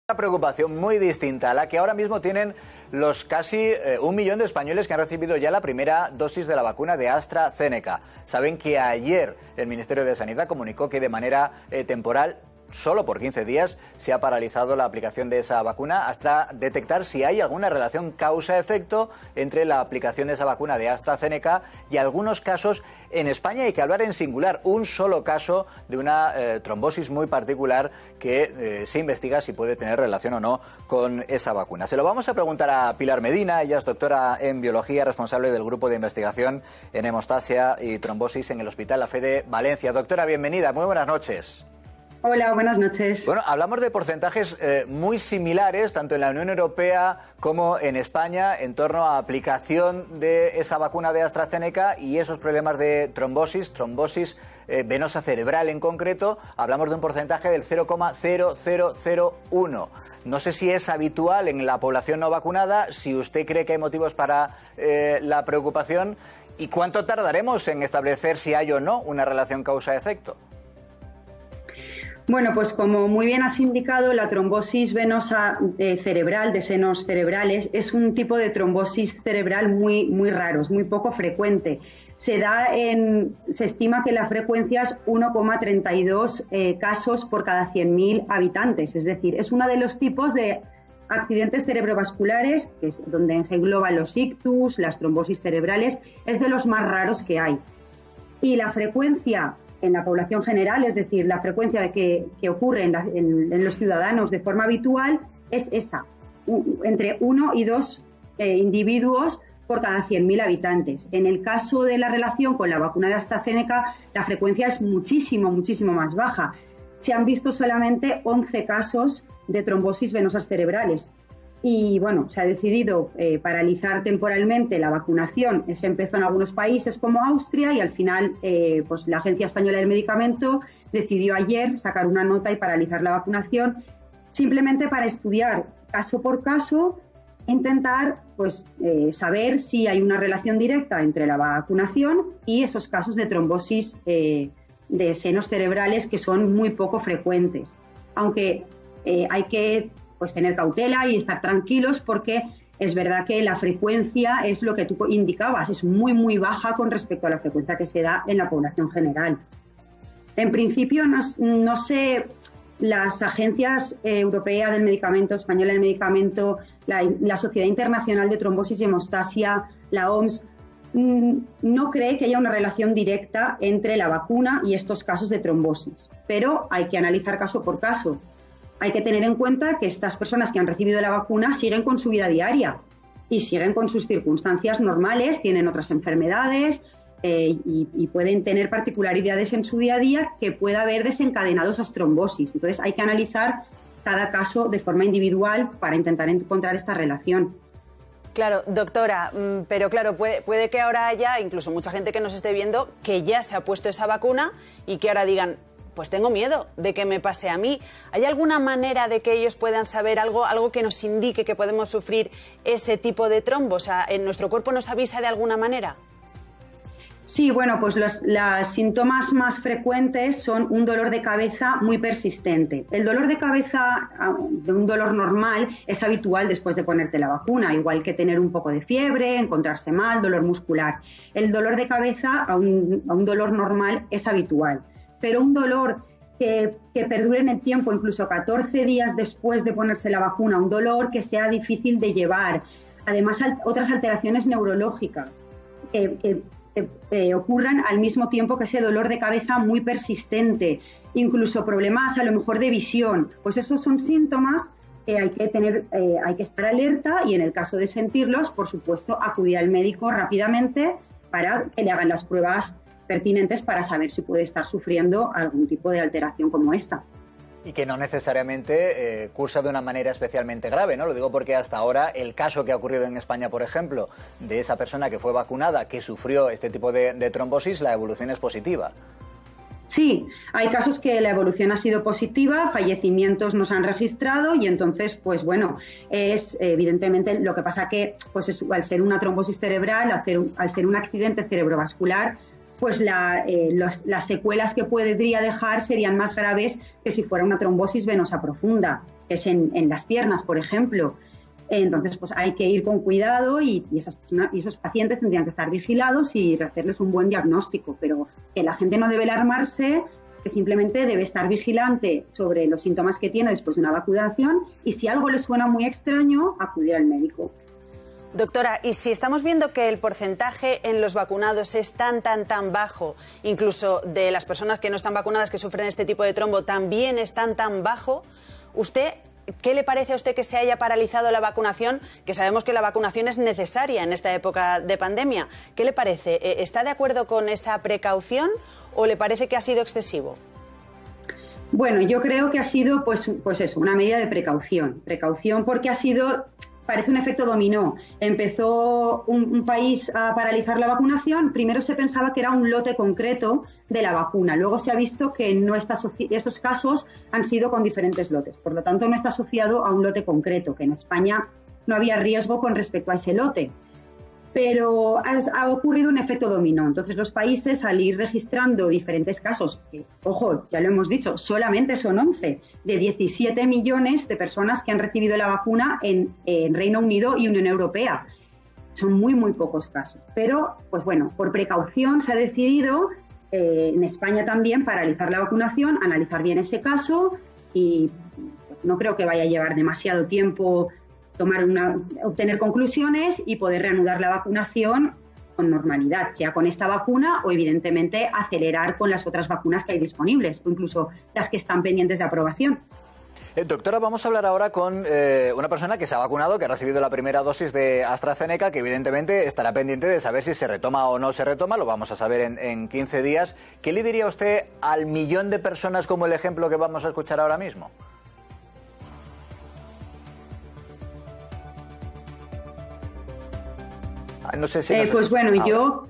Una preocupación muy distinta a la que ahora mismo tienen los casi 1 millón de españoles que han recibido ya la primera dosis de la vacuna de AstraZeneca. Saben que ayer el Ministerio de Sanidad comunicó que de manera temporal, solo por 15 días, se ha paralizado la aplicación de esa vacuna hasta detectar si hay alguna relación causa-efecto entre la aplicación de esa vacuna de AstraZeneca y algunos casos en España. Hay que hablar en singular, un solo caso de una trombosis muy particular que se investiga si puede tener relación o no con esa vacuna. Se lo vamos a preguntar a Pilar Medina, ella es doctora en biología, responsable del grupo de investigación en hemostasia y trombosis en el Hospital La Fe de Valencia. Doctora, bienvenida, muy buenas noches. Hola, buenas noches. Bueno, hablamos de porcentajes muy similares, tanto en la Unión Europea como en España, en torno a aplicación de esa vacuna de AstraZeneca y esos problemas de trombosis venosa cerebral en concreto. Hablamos de un porcentaje del 0,0001. No sé si es habitual en la población no vacunada, si usted cree que hay motivos para la preocupación y cuánto tardaremos en establecer si hay o no una relación causa-efecto. Bueno, pues como muy bien has indicado, la trombosis venosa cerebral, de senos cerebrales, es un tipo de trombosis cerebral muy raro, es muy poco frecuente. Se estima que la frecuencia es 1,32 casos por cada 100.000 habitantes, es decir, es uno de los tipos de accidentes cerebrovasculares, que es donde se engloban los ictus, las trombosis cerebrales, es de los más raros que hay. Y la frecuencia en la población general, es decir, la frecuencia de que ocurre en los ciudadanos de forma habitual, es esa, entre 1 y 2 individuos por cada 100.000 habitantes. En el caso de la relación con la vacuna de AstraZeneca, la frecuencia es muchísimo más baja. Se han visto solamente 11 casos de trombosis venosas cerebrales. Y bueno, se ha decidido paralizar temporalmente la vacunación. Se empezó en algunos países como Austria y al final pues la Agencia Española del Medicamento decidió ayer sacar una nota y paralizar la vacunación, simplemente para estudiar caso por caso, intentar pues saber si hay una relación directa entre la vacunación y esos casos de trombosis de senos cerebrales que son muy poco frecuentes. Aunque hay que pues tener cautela y estar tranquilos porque es verdad que la frecuencia es lo que tú indicabas, es muy baja con respecto a la frecuencia que se da en la población general. En principio, no sé, las agencias europea del medicamento, española del medicamento, la Sociedad Internacional de Trombosis y Hemostasia, la OMS, no cree que haya una relación directa entre la vacuna y estos casos de trombosis, pero hay que analizar caso por caso. Hay que tener en cuenta que estas personas que han recibido la vacuna siguen con su vida diaria y siguen con sus circunstancias normales, tienen otras enfermedades y pueden tener particularidades en su día a día que pueda haber desencadenado esas trombosis. Entonces hay que analizar cada caso de forma individual para intentar encontrar esta relación. Claro, doctora, pero claro, puede que ahora haya incluso mucha gente que nos esté viendo que ya se ha puesto esa vacuna y que ahora digan, pues tengo miedo de que me pase a mí. ¿Hay alguna manera de que ellos puedan saber algo que nos indique que podemos sufrir ese tipo de trombo? O sea, ¿en nuestro cuerpo nos avisa de alguna manera? Sí, bueno, pues los síntomas más frecuentes son un dolor de cabeza muy persistente. El dolor de cabeza, de un dolor normal, es habitual después de ponerte la vacuna, igual que tener un poco de fiebre, encontrarse mal, dolor muscular. El dolor de cabeza a un dolor normal es habitual. Pero un dolor que perdure en el tiempo, incluso 14 días después de ponerse la vacuna, un dolor que sea difícil de llevar, además otras alteraciones neurológicas que ocurran al mismo tiempo que ese dolor de cabeza muy persistente, incluso problemas a lo mejor de visión, pues esos son síntomas que hay que estar alerta y en el caso de sentirlos, por supuesto, acudir al médico rápidamente para que le hagan las pruebas pertinentes para saber si puede estar sufriendo algún tipo de alteración como esta. Y que no necesariamente cursa de una manera especialmente grave, ¿no? Lo digo porque hasta ahora el caso que ha ocurrido en España, por ejemplo, de esa persona que fue vacunada, que sufrió este tipo de trombosis, la evolución es positiva. Sí, hay casos que la evolución ha sido positiva, fallecimientos no se han registrado y entonces, pues bueno, es evidentemente lo que pasa que pues al ser una trombosis cerebral, al ser un accidente cerebrovascular, pues las secuelas que podría dejar serían más graves que si fuera una trombosis venosa profunda. que es en las piernas, por ejemplo. Entonces, pues hay que ir con cuidado y esos pacientes tendrían que estar vigilados y hacerles un buen diagnóstico, pero que la gente no debe alarmarse, que simplemente debe estar vigilante sobre los síntomas que tiene después de una vacunación y si algo le suena muy extraño, acudir al médico. Doctora, y si estamos viendo que el porcentaje en los vacunados es tan bajo, incluso de las personas que no están vacunadas que sufren este tipo de trombo también es tan bajo, ¿qué le parece a usted que se haya paralizado la vacunación? Que sabemos que la vacunación es necesaria en esta época de pandemia. ¿Qué le parece? ¿Está de acuerdo con esa precaución o le parece que ha sido excesivo? Bueno, yo creo que ha sido pues eso, una medida de precaución. Precaución porque parece un efecto dominó. Empezó un país a paralizar la vacunación. Primero se pensaba que era un lote concreto de la vacuna. Luego se ha visto que no está esos casos han sido con diferentes lotes. Por lo tanto, no está asociado a un lote concreto, que en España no había riesgo con respecto a ese lote. Pero ha ocurrido un efecto dominó. Entonces, los países, al ir registrando diferentes casos, que, ojo, ya lo hemos dicho, solamente son 11 de 17 millones de personas que han recibido la vacuna en Reino Unido y Unión Europea. Son muy pocos casos. Pero, pues bueno, por precaución se ha decidido, en España también, paralizar la vacunación, analizar bien ese caso y no creo que vaya a llevar demasiado tiempo obtener conclusiones y poder reanudar la vacunación con normalidad, sea con esta vacuna o evidentemente acelerar con las otras vacunas que hay disponibles o incluso las que están pendientes de aprobación. Doctora, vamos a hablar ahora con una persona que se ha vacunado, que ha recibido la primera dosis de AstraZeneca, que evidentemente estará pendiente de saber si se retoma o no se retoma, lo vamos a saber en 15 días. ¿Qué le diría usted al millón de personas como el ejemplo que vamos a escuchar ahora mismo? No sé si pues bueno, yo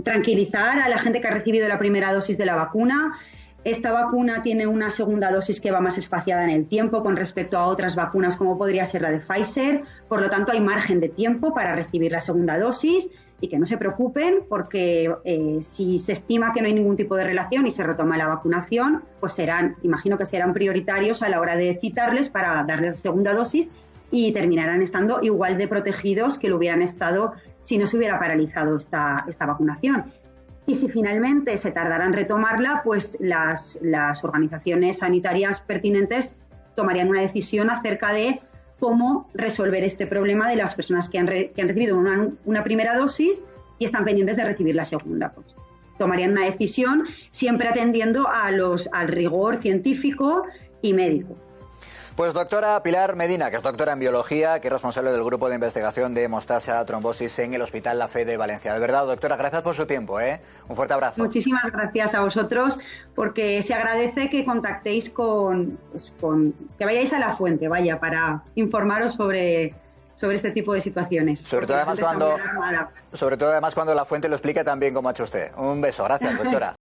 tranquilizar a la gente que ha recibido la primera dosis de la vacuna. Esta vacuna tiene una segunda dosis que va más espaciada en el tiempo con respecto a otras vacunas como podría ser la de Pfizer. Por lo tanto, hay margen de tiempo para recibir la segunda dosis y que no se preocupen porque si se estima que no hay ningún tipo de relación y se retoma la vacunación, pues imagino que serán prioritarios a la hora de citarles para darles la segunda dosis y terminarán estando igual de protegidos que lo hubieran estado si no se hubiera paralizado esta vacunación. Y si finalmente se tardará en retomarla, pues las organizaciones sanitarias pertinentes tomarían una decisión acerca de cómo resolver este problema de las personas que han recibido una primera dosis y están pendientes de recibir la segunda. Pues tomarían una decisión siempre atendiendo al rigor científico y médico. Pues doctora Pilar Medina, que es doctora en biología, que es responsable del grupo de investigación de hemostasia trombosis en el Hospital La Fe de Valencia. De verdad, doctora, gracias por su tiempo, ¿eh? Un fuerte abrazo. Muchísimas gracias a vosotros, porque se agradece que contactéis que vayáis a la fuente, para informaros sobre este tipo de situaciones. Sobre todo además cuando la fuente lo explica tan bien como ha hecho usted. Un beso, gracias, doctora.